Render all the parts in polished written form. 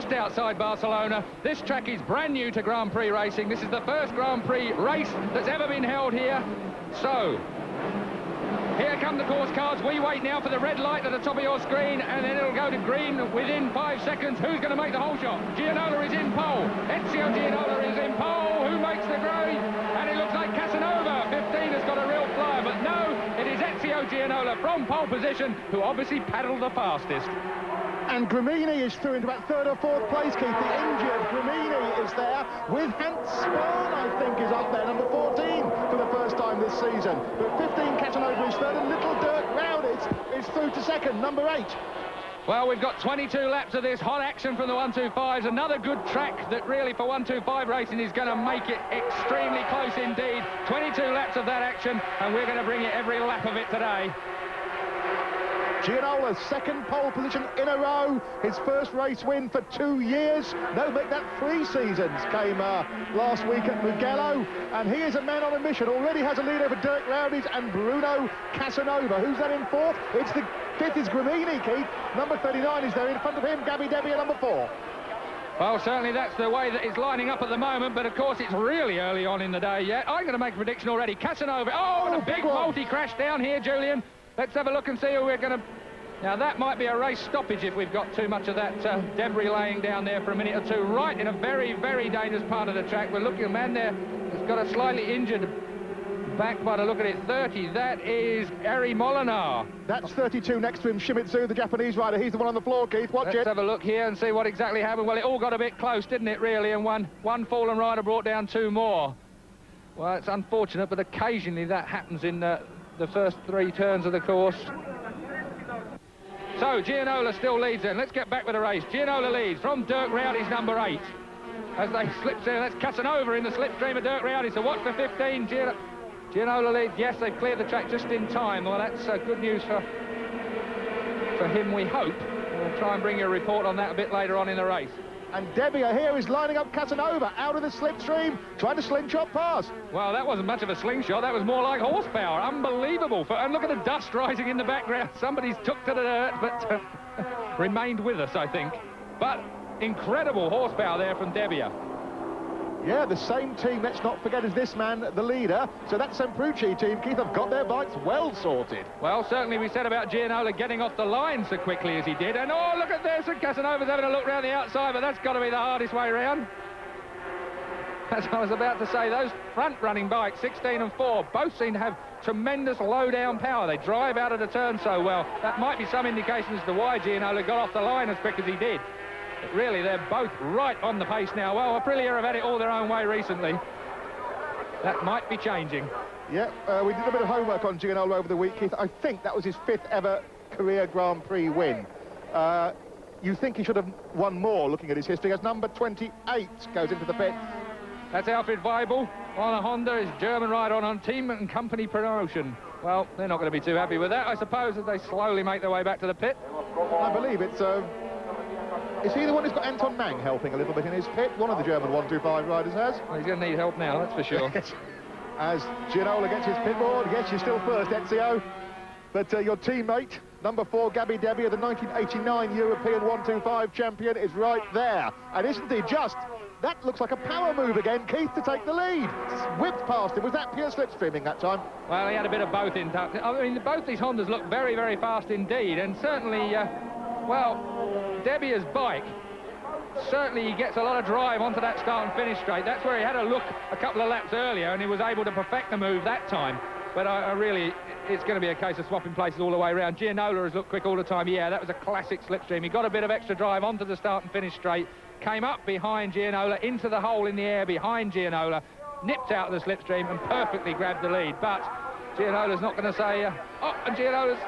just outside Barcelona. This track is brand new to Grand Prix racing. This is the first Grand Prix race that's ever been held here. So, here come the course cards. We wait now for the red light at the top of your screen, and then it'll go to green within 5 seconds. Who's going to make the whole shot? Gianola is in pole. Ezio Gianola is in pole. Who makes the green? And it looks like Casanova. 15 has got a real flyer, but no, it is Ezio Gianola from pole position, who obviously paddled the fastest. And Grimini is through into about third or fourth place, Keith. The injured Grimini is there with Hans Spahn, I think, is up there, number 14 for the first time this season. But 15 Casanova is third, and Little Dirk Rowdies is through to second, number 8. Well, we've got 22 laps of this hot action from the 125s. Another good track that really for 125 racing is going to make it extremely close indeed. 22 laps of that action, and we're going to bring you every lap of it today. Gianola's second pole position in a row, his first race win for 2 years. No, make that 3 seasons came last week at Mugello, and he is a man on a mission. Already has a lead over Dirk Rowdies and Bruno Casanova. Who's that in fourth? It's the fifth is Grimini, Keith. Number 39 is there in front of him, Gabby Debbie at number 4. Well, certainly that's the way that it's lining up at the moment, but of course it's really early on in the day yet. I'm going to make a prediction already. Casanova, and a big multi-crash down here, Julian. Let's have a look and see who we're going to... Now, that might be a race stoppage if we've got too much of that debris laying down there for a minute or two, right in a very, very dangerous part of the track. We're looking at a man there that's got a slightly injured back by the look at it. 30, that is Eri Molinar. That's 32 next to him, Shimizu, the Japanese rider. He's the one on the floor, Keith. Watch it. Let's have a look here and see what exactly happened. Well, it all got a bit close, didn't it, really? And one fallen rider brought down 2 more. Well, it's unfortunate, but occasionally that happens in the first 3 turns of the course. So, Gianola still leads then. Let's get back with the race. Gianola leads from Dirk Rowdies, number 8. As they slip there, that's Casanova in the slipstream of Dirk Rowdies. So watch for 15. Gianola leads. Yes, they've cleared the track just in time. Well, that's good news for him, we hope. We'll try and bring you a report on that a bit later on in the race. And Debbia here is lining up Casanova out of the slipstream, trying to slingshot past. Well, that wasn't much of a slingshot. That was more like horsepower. Unbelievable. And look at the dust rising in the background. Somebody's took to the dirt, but remained with us, I think. But incredible horsepower there from Debbia. Yeah, the same team, let's not forget, as this man, the leader. So that Semprucci team, Keith, have got their bikes well sorted. Well, certainly we said about Gianola getting off the line so quickly as he did. And oh, look at this, and Casanova's having a look round the outside, but that's got to be the hardest way round. As I was about to say, those front-running bikes, 16 and 4, both seem to have tremendous low-down power. They drive out of the turn so well. That might be some indication as to why Gianola got off the line as quick as he did. But really, they're both right on the pace now. Well, Aprilia have had it all their own way recently. That might be changing. Yeah, we did a bit of homework on Gianola over the week, Keith. I think that was his 5th ever career Grand Prix win. You think he should have won more, looking at his history, as number 28 goes into the pit. That's Alfred Weibel on a Honda, his German rider on Team and Company promotion. Well, they're not going to be too happy with that, I suppose, as they slowly make their way back to the pit. I believe it's... Is he the one who's got Anton Mang helping a little bit in his pit? One of the German 125 riders has. Well, he's going to need help now, that's for sure. As Gianola gets his pit board, yes, you're still first, Ezio. But your teammate, number 4, Gabby Debbia, the 1989 European 125 champion, is right there. And isn't he just... That looks like a power move again, Keith, to take the lead. Whipped past him. Was that pure slipstreaming that time? Well, he had a bit of both in touch. I mean, both these Hondas look very, very fast indeed. And certainly... Well, Debbia's bike, certainly he gets a lot of drive onto that start and finish straight. That's where he had a look a couple of laps earlier, and he was able to perfect the move that time. But I really, it's going to be a case of swapping places all the way around. Gianola has looked quick all the time. Yeah, that was a classic slipstream. He got a bit of extra drive onto the start and finish straight, came up behind Gianola, into the hole in the air behind Gianola, nipped out of the slipstream and perfectly grabbed the lead. But Gianola's not going to say, and Gianola's...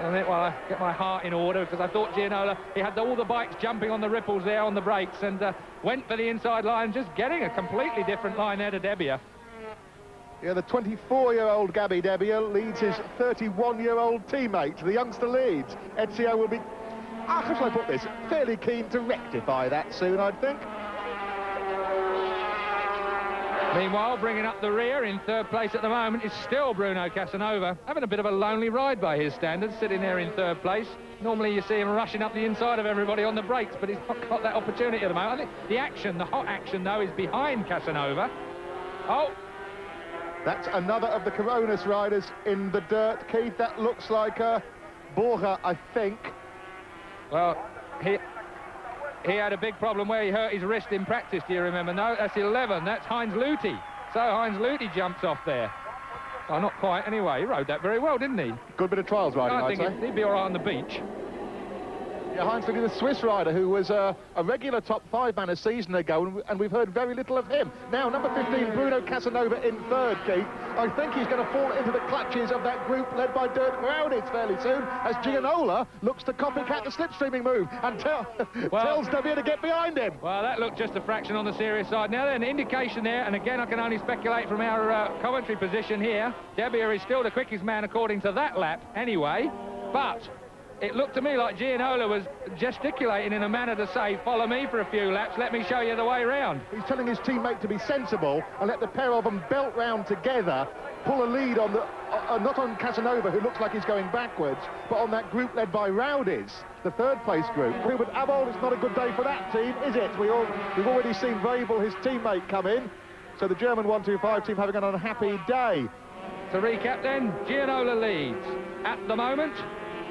And then, well, I get my heart in order, because I thought Gianola, he had all the bikes jumping on the ripples there on the brakes, and went for the inside line, just getting a completely different line there to Debbia. Yeah, the 24-year-old Gabby Debbia leads his 31-year-old teammate. The youngster leads. Ezio will be, how shall I put this, fairly keen to rectify that soon, I'd think. Meanwhile, bringing up the rear in third place at the moment is still Bruno Casanova, having a bit of a lonely ride by his standards, sitting there in third place. Normally you see him rushing up the inside of everybody on the brakes, but he's not got that opportunity at the moment. I think the action, the hot action, though, is behind Casanova. Oh! That's another of the Coronas riders in the dirt, Keith. That looks like Borja, I think. Well, he had a big problem where he hurt his wrist in practice, do you remember? No, that's 11. That's Heinz Luthi. So Heinz Luthi jumps off there. Oh, not quite. Anyway, he rode that very well, didn't he? Good bit of trials riding, I think he'd be all right on the beach. Yeah, Heinz Luthi, the Swiss rider who was a regular top 5 man a season ago, and we've heard very little of him. Now, number 15, Bruno Casanova in third, Keith. I think he's going to fall into the clutches of that group led by Dirk Rauditz fairly soon, as Gianola looks to copycat the slipstreaming move and tells Devia to get behind him. Well, that looked just a fraction on the serious side. Now, then, indication there, and again, I can only speculate from our commentary position here. Devia is still the quickest man according to that lap anyway, but it looked to me like Gianola was gesticulating in a manner to say, follow me for a few laps, let me show you the way round. He's telling his teammate to be sensible and let the pair of them belt round together, pull a lead on the, not on Casanova, who looks like he's going backwards, but on that group led by Rauditz, the third place group. With Abold, it's not a good day for that team, is it? We've already seen Vrabel, his teammate, come in, so the German 125 team having an unhappy day. To recap then, Gianola leads at the moment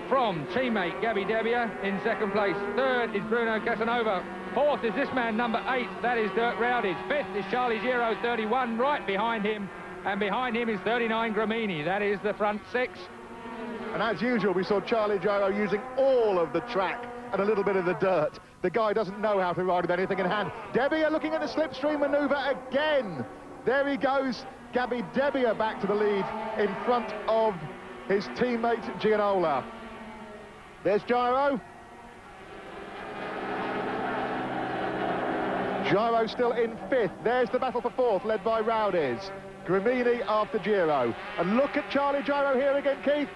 from teammate Gabby Devia in second place. Third is Bruno Casanova. Fourth is this man, number 8, that is Dirk Rauditz. Fifth is Charlie Giro, 31, right behind him. And behind him is 39 Gramini. That is the front 6. And as usual, we saw Charlie Giro using all of the track and a little bit of the dirt. The guy doesn't know how to ride with anything in hand. Devia looking at the slipstream manoeuvre again. There he goes. Gabby Devia back to the lead in front of his teammate Gianola. There's Giro. Giro still in 5th. There's the battle for 4th, led by Rauditz. Gramini after Giro. And look at Charlie Giro here again, Keith.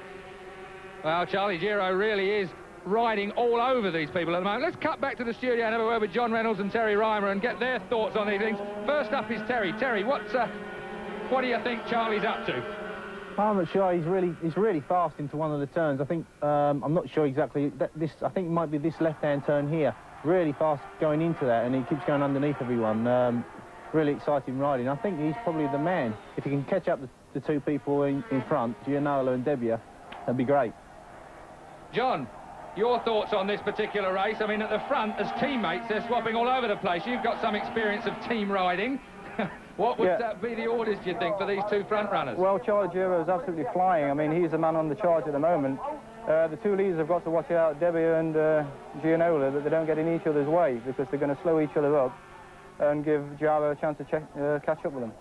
Well, Charlie Giro really is riding all over these people at the moment. Let's cut back to the studio and have a word with John Reynolds and Terry Reimer and get their thoughts on these things. First up is Terry. Terry, what do you think Charlie's up to? I'm not sure. He's really fast into one of the turns. I think I'm not sure exactly. I think it might be this left-hand turn here. Really fast going into that, and he keeps going underneath everyone. Really exciting riding. I think he's probably the man. If he can catch up the two people in front, Gianola and Devia, that'd be great. John, your thoughts on this particular race? I mean, at the front, as teammates, they're swapping all over the place. You've got some experience of team riding. What would be the orders, do you think, for these two front runners? Well, Charlie Giro is absolutely flying. I mean, he's the man on the charge at the moment. The two leaders have got to watch out, Devia and Gianola, that they don't get in each other's way, because they're going to slow each other up and give Giro a chance to catch up with them.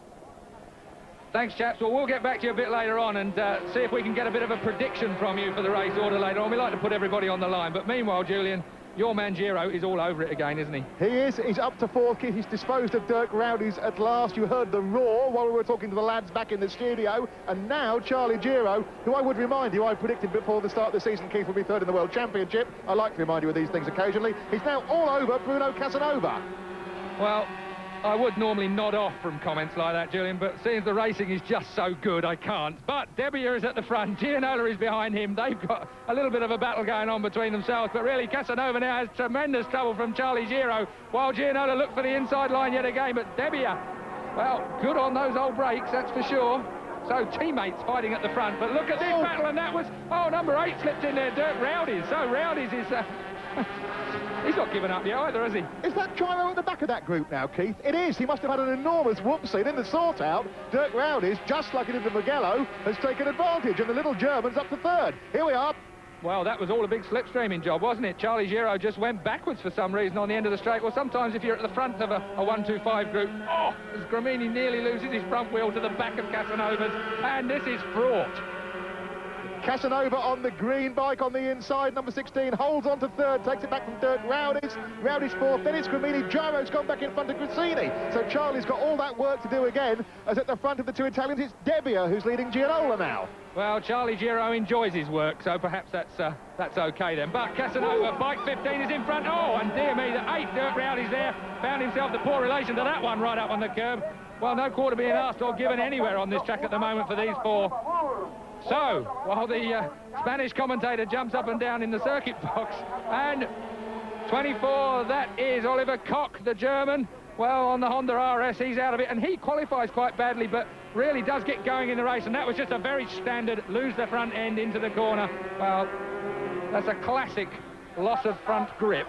Thanks, chaps. Well, we'll get back to you a bit later on and see if we can get a bit of a prediction from you for the race order later on. We like to put everybody on the line, but meanwhile, Julian, your man Giro is all over it again, isn't he? He is. He's up to 4th. He's disposed of Dirk Rauditz at last. You heard the roar while we were talking to the lads back in the studio. And now Charlie Giro, who I would remind you, I predicted before the start of the season Keith will be 3rd in the World Championship. I like to remind you of these things occasionally. He's now all over Bruno Casanova. Well, I would normally nod off from comments like that, Julian, but seeing the racing is just so good, I can't. But Devia is at the front, Gianola is behind him. They've got a little bit of a battle going on between themselves, but really Casanova now has tremendous trouble from Charlie Giro, while Gianola looked for the inside line yet again. But Devia, well, good on those old brakes, that's for sure. So teammates fighting at the front, but look at this battle, and that was, number 8 slipped in there, Dirk Rauditz. So Rauditz is... He's not given up yet either, has he? Is that Giro at the back of that group now, Keith? It is. He must have had an enormous whoopsie. And in the sort-out, Dirk Rauditz, just like he did with Mugello, has taken advantage, and the little German's up to 3rd. Here we are. Well, that was all a big slipstreaming job, wasn't it? Charlie Giro just went backwards for some reason on the end of the straight. Well, sometimes if you're at the front of a 1-2-5 group, as Gramini nearly loses his front wheel to the back of Casanova's, and this is fraught. Casanova on the green bike on the inside, number 16, holds on to 3rd, takes it back from Dirk Rauditz. Rauditz 4th, then it's Gramini. Giro's gone back in front of Grassini. So Charlie's got all that work to do again, as at the front of the two Italians, it's Devia who's leading Gianola now. Well, Charlie Giro enjoys his work, so perhaps that's okay then. But Casanova, bike 15 is in front. Oh, and dear me, 8. Dirk Rowdy's there, found himself the poor relation to that one right up on the curb. Well, no quarter being asked or given anywhere on this track at the moment for these 4. So, while the Spanish commentator jumps up and down in the circuit box, and 24, that is Oliver Koch, the German. Well, on the Honda RS, he's out of it, and he qualifies quite badly, but really does get going in the race, and that was just a very standard lose the front end into the corner. Well, that's a classic loss of front grip.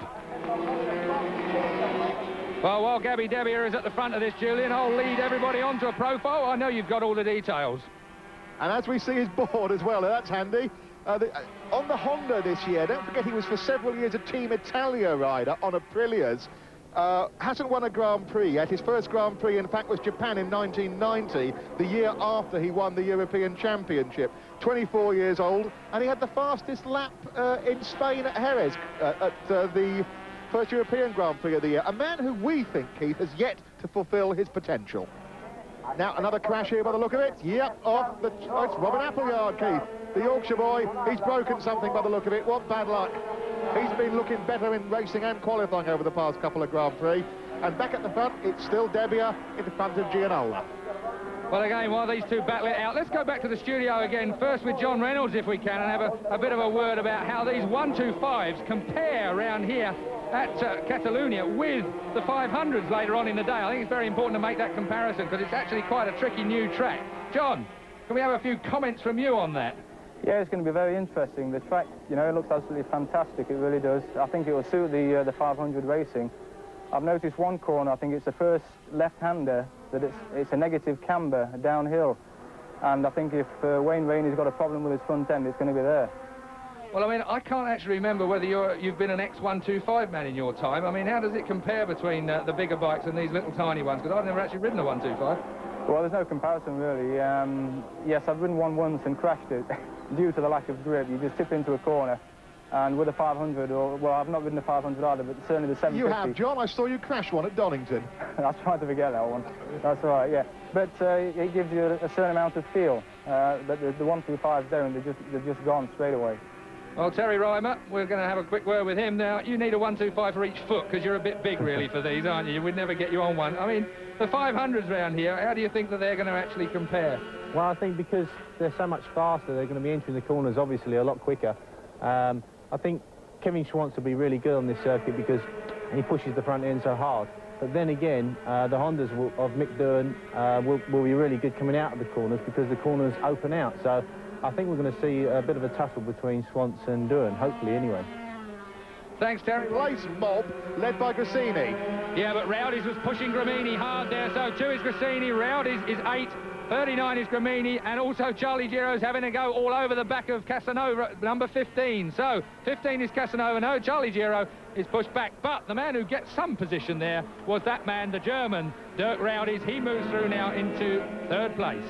Well, while Gabby Debier is at the front of this, Julian, I'll lead everybody onto a profile. I know you've got all the details. And as we see his board as well, that's handy. On the Honda this year, don't forget he was for several years a Team Italia rider on Aprilias. Hasn't won a Grand Prix yet. His first Grand Prix, in fact, was Japan in 1990, the year after he won the European Championship. 24 years old, and he had the fastest lap in Spain at Jerez at the first European Grand Prix of the year. A man who we think, Keith, has yet to fulfil his potential. Now, another crash here by the look of it. Yep, off the... Oh, it's Robin Appleyard, Keith. The Yorkshire boy, he's broken something by the look of it. What bad luck. He's been looking better in racing and qualifying over the past couple of Grand Prix. And back at the front, it's still Debier in front of Gianola. Well, again, while these two battle it out, let's go back to the studio again, first with John Reynolds, if we can, and have a bit of a word about how these 125s compare around here at Catalonia with the 500s later on in the day. I think it's very important to make that comparison because it's actually quite a tricky new track. John, can we have a few comments from you on that? Yeah, it's going to be very interesting. The track, you know, it looks absolutely fantastic. It really does. I think it will suit the 500 racing. I've noticed one corner, I think it's the first left-hander, that it's a negative camber downhill. And I think if Wayne Rainey's got a problem with his front end, it's going to be there. Well, I mean, I can't actually remember whether you've been an X125 man in your time. I mean, how does it compare between the bigger bikes and these little tiny ones? Because I've never actually ridden a 125. Well, there's no comparison, really. Yes, I've ridden one once and crashed it due to the lack of grip. You just tip into a corner. And with a 500, well, I've not ridden a 500 either, but certainly the 750. You have, John. I saw you crash one at Donington. I was trying to forget that one. That's right, yeah. But it gives you a certain amount of feel. But the 125s don't. They've just gone straight away. Well, Terry Reimer, we're going to have a quick word with him now. You need a 125 for each foot because you're a bit big, really, for these, aren't you? We'd never get you on one. I mean, the 500s round here, how do you think that they're going to actually compare? Well, I think because they're so much faster, they're going to be entering the corners, obviously, a lot quicker. I think Kevin Schwantz will be really good on this circuit because he pushes the front end so hard. But then again, the Hondas of Mick Doohan will be really good coming out of the corners because the corners open out. So I think we're going to see a bit of a tussle between Schwantz and Doohan, hopefully anyway. Thanks, Terry. Race mob led by Grassini. Yeah, but Rowdy's was pushing Gramini hard there. So 2 is Grassini, Rowdy's is 8. 39 is Gramini, and also Charlie Giro's having a go all over the back of Casanova, number 15. So 15 is Casanova. No, Charlie Giro is pushed back, but the man who gets some position there was that man, the German, Dirk Rowdy's. He moves through now into 3rd place.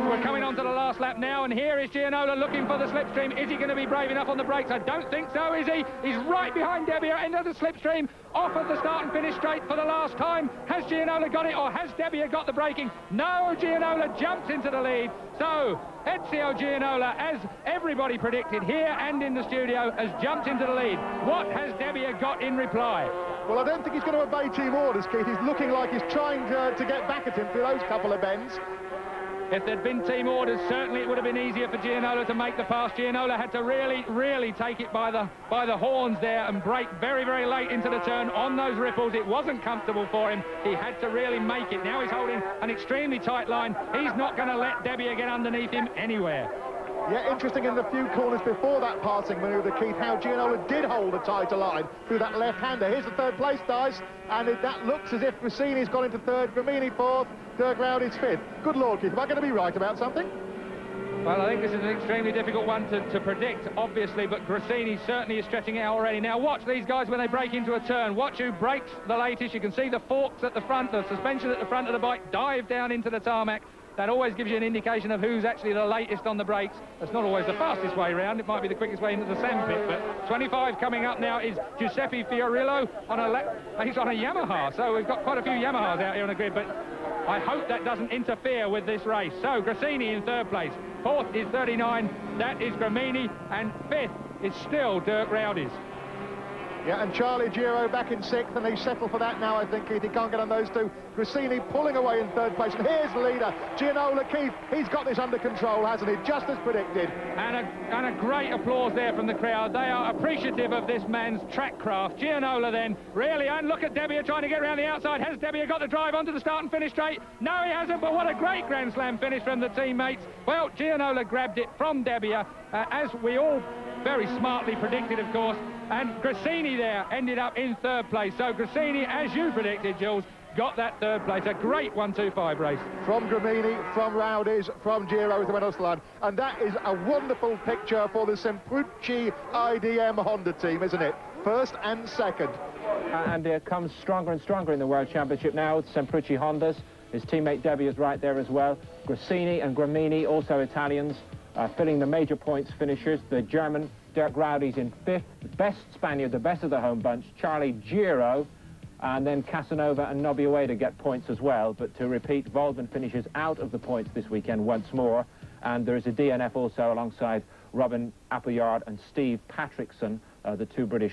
We're coming on to the last lap now, and here is Gianola looking for the slipstream. Is he going to be brave enough on the brakes? I don't think so, is he? He's right behind Debier, into the slipstream, off of the start and finish straight for the last time. Has Gianola got it, or has Debier got the braking? No, Gianola jumps into the lead. So, Ezio Gianola, as everybody predicted here and in the studio, has jumped into the lead. What has Debier got in reply? Well, I don't think he's going to obey team orders, Keith. He's looking like he's trying to get back at him through those couple of bends. If there'd been team orders, certainly it would have been easier for Gianola to make the pass. Gianola had to really take it by the horns there and brake very, very late into the turn on those ripples. It wasn't comfortable for him. He had to really make it. Now he's holding an extremely tight line. He's not going to let Debier get underneath him anywhere. Yeah, interesting in the few corners before that passing manoeuvre, Keith, how Gianola did hold a tighter line through that left-hander. Here's the 3rd place, guys, and that looks as if Grassini's gone into 3rd, Gramini 4th, Dirk Rowdy's 5th. Good Lord, Keith, am I going to be right about something? Well, I think this is an extremely difficult one to predict, obviously, but Grassini certainly is stretching it out already. Now, watch these guys when they break into a turn. Watch who brakes the latest. You can see the forks at the front, the suspension at the front of the bike dive down into the tarmac. That always gives you an indication of who's actually the latest on the brakes. That's not always the fastest way round. It might be the quickest way into the sandpit. But 25 coming up now is Giuseppe Fiorillo he's on a Yamaha. So we've got quite a few Yamahas out here on the grid. But I hope that doesn't interfere with this race. So Grassini in 3rd place. 4th is 39. That is Gramini. And 5th is still Dirk Rowdy's. Yeah, and Charlie Giro back in 6th, and they settle for that now, I think, Keith. He can't get on those two. Grassini pulling away in 3rd place, and here's the leader, Gianola, Keith. He's got this under control, hasn't he? Just as predicted. And a great applause there from the crowd. They are appreciative of this man's track craft. Gianola then, really, and look at Debbia trying to get around the outside. Has Debbia got the drive onto the start and finish straight? No, he hasn't, but what a great Grand Slam finish from the teammates. Well, Gianola grabbed it from Debbia, as we all very smartly predicted, of course, and Grassini there ended up in 3rd place. So Grassini, as you predicted, Jules, got that 3rd place. A great 1-2-5 race. From Gramini, from Rowdies, from Giro with the Renault Salon. And that is a wonderful picture for the Semprucci IDM Honda team, isn't it? 1st and 2nd. And it comes stronger and stronger in the World Championship now with Semprucci Hondas. His teammate Debbia is right there as well. Grassini and Gramini, also Italians, filling the major points finishers. The German Dirk Rowdy's in 5th. Best Spaniard, the best of the home bunch, Charlie Giro, and then Casanova and Nobby Ueda get points as well. But to repeat, Waldman finishes out of the points this weekend once more. And there is a DNF also alongside Robin Appleyard and Steve Patrickson, the two British